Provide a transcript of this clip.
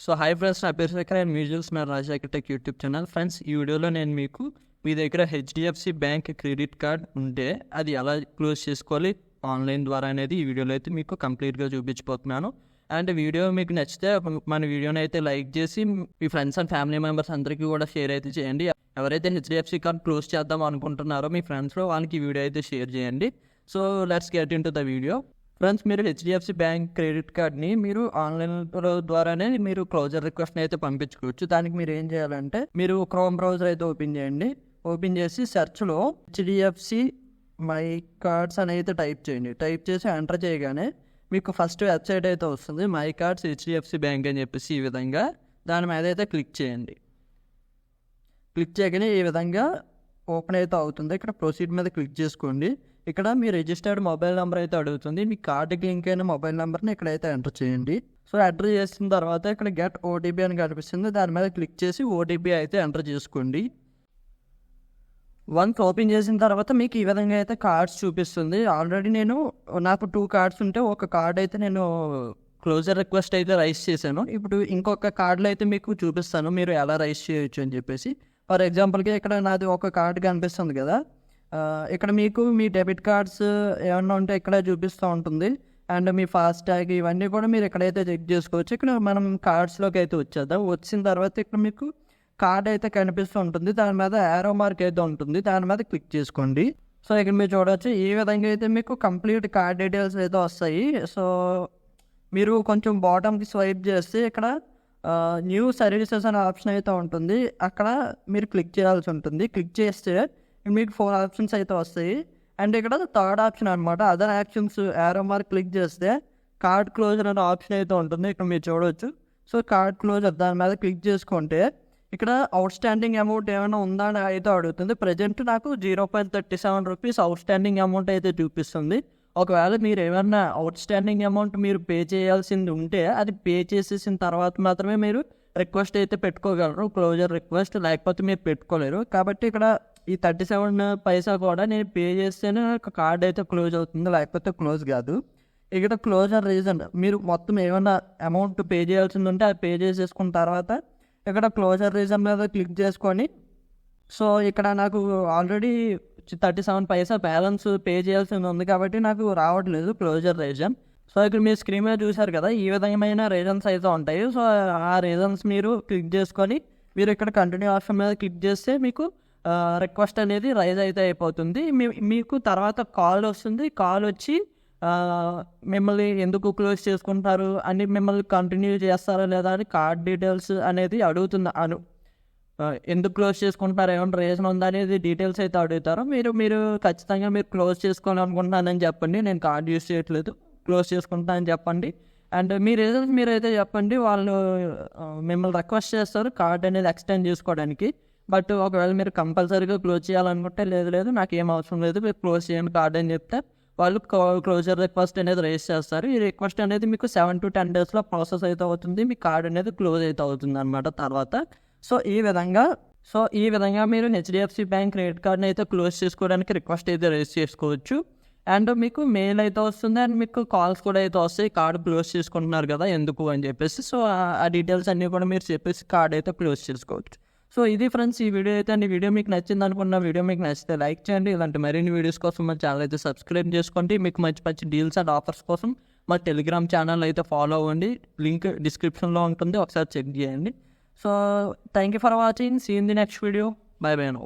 So hi friends, నా పేరు Shekhar and మ్యూజియల్స్ మన Rajasekhar tech YouTube channel. Friends, ఈ వీడియోలో నేను మీకు మీ దగ్గర హెచ్డిఎఫ్సి బ్యాంక్ క్రెడిట్ కార్డ్ ఉంటే అది ఎలా క్లోజ్ చేసుకోవాలి ఆన్లైన్ ద్వారా అనేది ఈ వీడియోలో అయితే మీకు కంప్లీట్గా చూపించిపోతున్నాను. అండ్ వీడియో మీకు నచ్చితే మన వీడియోని అయితే లైక్ చేసి మీ ఫ్రెండ్స్ అండ్ ఫ్యామిలీ మెంబర్స్ అందరికీ కూడా షేర్ అయితే చేయండి. ఎవరైతే హెచ్డిఎఫ్సి కార్డ్ క్లోజ్ చేద్దాం అనుకుంటున్నారో మీ ఫ్రెండ్స్లో వాళ్ళకి ఈ వీడియో అయితే షేర్ చేయండి. So let's get in to the video. Friends, మీరు హెచ్డిఎఫ్సి బ్యాంక్ క్రెడిట్ కార్డ్ని మీరు ఆన్లైన్ ద్వారానే మీరు క్లోజర్ రిక్వెస్ట్ని అయితే పంపించుకోవచ్చు. దానికి మీరు ఏం చేయాలంటే మీరు క్రోమ్ బ్రౌజర్ అయితే ఓపెన్ చేయండి. ఓపెన్ చేసి సెర్చ్లో హెచ్డిఎఫ్సి మై కార్డ్స్ అని అయితే టైప్ చేయండి. టైప్ చేసి ఎంటర్ చేయగానే మీకు ఫస్ట్ వెబ్సైట్ అయితే వస్తుంది, మై కార్డ్స్ హెచ్డిఎఫ్సి బ్యాంక్ అని చెప్పేసి. ఈ విధంగా దాని మీద అయితే క్లిక్ చేయండి. క్లిక్ చేయగానే ఈ విధంగా ఓపెన్ అయితే అవుతుంది. ఇక్కడ ప్రొసీడ్ మీద క్లిక్ చేసుకోండి. ఇక్కడ మీ రిజిస్టర్డ్ మొబైల్ నెంబర్ అయితే అడుగుతుంది. మీ కార్డుకి లింక్ అయిన మొబైల్ నెంబర్ని ఇక్కడైతే ఎంటర్ చేయండి. సో ఎంటర్ చేసిన తర్వాత ఇక్కడ గెట్ ఓటీపీ అని కనిపిస్తుంది, దాని మీద క్లిక్ చేసి ఓటీపీ అయితే ఎంటర్ చేసుకోండి. వన్స్ ఓపెన్ చేసిన తర్వాత మీకు ఈ విధంగా అయితే కార్డ్స్ చూపిస్తుంది. ఆల్రెడీ నాకు 2 కార్డ్స్ ఉంటే ఒక కార్డ్ అయితే నేను క్లోజర్ రిక్వెస్ట్ అయితే రైజ్ చేశాను. ఇప్పుడు ఇంకొక కార్డులో అయితే మీకు చూపిస్తాను మీరు ఎలా రైజ్ చేయొచ్చు అని చెప్పేసి. ఫర్ ఎగ్జాంపుల్కి ఇక్కడ నాది ఒక కార్డు కనిపిస్తుంది కదా, ఇక్కడ మీకు మీ డెబిట్ కార్డ్స్ ఏమన్నా ఉంటే ఇక్కడ చూపిస్తూ ఉంటుంది. అండ్ మీ ఫాస్టాగ్ ఇవన్నీ కూడా మీరు ఎక్కడైతే చెక్ చేసుకోవచ్చు. ఇక్కడ మనం కార్డ్స్లోకి అయితే వచ్చేద్దాం. వచ్చిన తర్వాత ఇక్కడ మీకు కార్డ్ అయితే కనిపిస్తూ ఉంటుంది, దాని మీద యారో మార్క్ అయితే ఉంటుంది, దాని మీద క్లిక్ చేసుకోండి. సో ఇక్కడ మీరు చూడవచ్చు ఈ విధంగా అయితే మీకు కంప్లీట్ కార్డ్ డీటెయిల్స్ అయితే వస్తాయి. సో మీరు కొంచెం బాటమ్కి స్వైప్ చేస్తే ఇక్కడ న్యూ సర్వీసెస్ అనే ఆప్షన్ అయితే ఉంటుంది, అక్కడ మీరు క్లిక్ చేయాల్సి ఉంటుంది. క్లిక్ చేస్తే మీకు 4 ఆప్షన్స్ అయితే వస్తాయి. అండ్ ఇక్కడ థర్డ్ ఆప్షన్ అనమాట, other options arrow mark click చేస్తే కార్డ్ క్లోజర్ అనే ఆప్షన్ అయితే ఉంటుంది, ఇక్కడ మీరు చూడవచ్చు. సో కార్డ్ క్లోజర్ దాని మీద క్లిక్ చేసుకుంటే ఇక్కడ అవుట్ స్టాండింగ్ అమౌంట్ ఏమైనా ఉందా అని అయితే అడుగుతుంది. ప్రజెంట్ నాకు 0.37 రూపీస్ అవుట్ స్టాండింగ్ అమౌంట్ అయితే చూపిస్తుంది. ఒకవేళ మీరు ఏమైనా అవుట్ స్టాండింగ్ అమౌంట్ మీరు పే చేయాల్సింది ఉంటే అది పే చేసేసిన తర్వాత మాత్రమే మీరు రిక్వెస్ట్ అయితే పెట్టుకోగలరు, క్లోజర్ రిక్వెస్ట్, లేకపోతే మీరు పెట్టుకోలేరు. కాబట్టి ఇక్కడ ఈ 37 పైసా కూడా నేను పే చేస్తేనే కార్డ్ అయితే క్లోజ్ అవుతుంది, లేకపోతే క్లోజ్ కాదు. ఇక్కడ క్లోజర్ రీజన్ మీరు మొత్తం ఏమైనా అమౌంట్ పే చేయాల్సింది ఉంటే అది పే చేసేసుకున్న తర్వాత ఇక్కడ క్లోజర్ రీజన్ మీద క్లిక్ చేసుకొని, సో ఇక్కడ నాకు ఆల్రెడీ 37 పైసా బ్యాలెన్స్ పే చేయాల్సింది ఉంది కాబట్టి నాకు రావట్లేదు క్లోజర్ రీజన్. సో ఇక్కడ మీరు స్క్రీన్ మీద చూసారు కదా, ఈ విధమైన రీజన్స్ అయితే ఉంటాయి. సో ఆ రీజన్స్ మీరు క్లిక్ చేసుకొని మీరు ఇక్కడ కంటిన్యూ ఆప్షన్ మీద క్లిక్ చేస్తే మీకు రిక్వెస్ట్ అనేది రైజ్ అయితే అయిపోతుంది. మీకు తర్వాత కాల్ వస్తుంది. కాల్ వచ్చి మిమ్మల్ని ఎందుకు క్లోజ్ చేసుకుంటారు అని, మిమ్మల్ని కంటిన్యూ చేస్తారా లేదా అని కార్డ్ డీటెయిల్స్ అనేది అడుగుతుంది. ఎందుకు క్లోజ్ చేసుకుంటారు, ఏమైనా రీజన్ ఉందా అనేది డీటెయిల్స్ అయితే అడుగుతారు. మీరు ఖచ్చితంగా మీరు క్లోజ్ చేసుకోవాలనుకుంటున్నానని చెప్పండి, నేను కార్డ్ యూజ్ చేయట్లేదు, క్లోజ్ చేసుకుంటా అని చెప్పండి. అండ్ మీ రీజన్స్ మీరైతే చెప్పండి, వాళ్ళు మిమ్మల్ని రిక్వెస్ట్ చేస్తారు కార్డ్ అనేది ఎక్స్టెండ్ చేసుకోవడానికి. బట్ ఒకవేళ మీరు కంపల్సరీగా క్లోజ్ చేయాలనుకుంటే లేదు నాకు ఏం అవసరం లేదు, మీరు క్లోజ్ చేయండి కార్డ్ అని చెప్తే వాళ్ళు క్లోజర్ రిక్వెస్ట్ అనేది రైజ్ చేస్తారు. ఈ రిక్వెస్ట్ అనేది మీకు 7 to 10 డేస్లో ప్రాసెస్ అయితే అవుతుంది, మీ కార్డ్ అనేది క్లోజ్ అయితే అవుతుంది అనమాట తర్వాత. సో ఈ విధంగా మీరు హెచ్డిఎఫ్సి బ్యాంక్ క్రెడిట్ కార్డ్ని అయితే క్లోజ్ చేసుకోవడానికి రిక్వెస్ట్ అయితే రైజ్ చేసుకోవచ్చు. అండ్ మీకు మెయిల్ అయితే వస్తుంది, అండ్ మీకు కాల్స్ కూడా అయితే వస్తాయి, కార్డు క్లోజ్ చేసుకుంటున్నారు కదా ఎందుకు అని చెప్పేసి. సో ఆ డీటెయిల్స్ అన్నీ కూడా మీరు చెప్పేసి కార్డ్ అయితే క్లోజ్ చేసుకోవచ్చు. సో ఇది ఫ్రెండ్స్ ఈ వీడియో అయితే. అండ్ ఈ వీడియో మీకు నచ్చింది అనుకున్న వీడియో మీకు నచ్చితే లైక్ చేయండి. ఇలాంటి మరిన్ని వీడియోస్ కోసం మా ఛానల్ అయితే సబ్స్క్రైబ్ చేసుకోండి. మీకు మంచి డీల్స్ అండ్ ఆఫర్స్ కోసం మా టెలిగ్రామ్ ఛానల్ అయితే ఫాలో అవ్వండి, లింక్ డిస్క్రిప్షన్లో ఉంటుంది, ఒకసారి చెక్ చేయండి. So thank you for watching, see in the next video, bye bye now.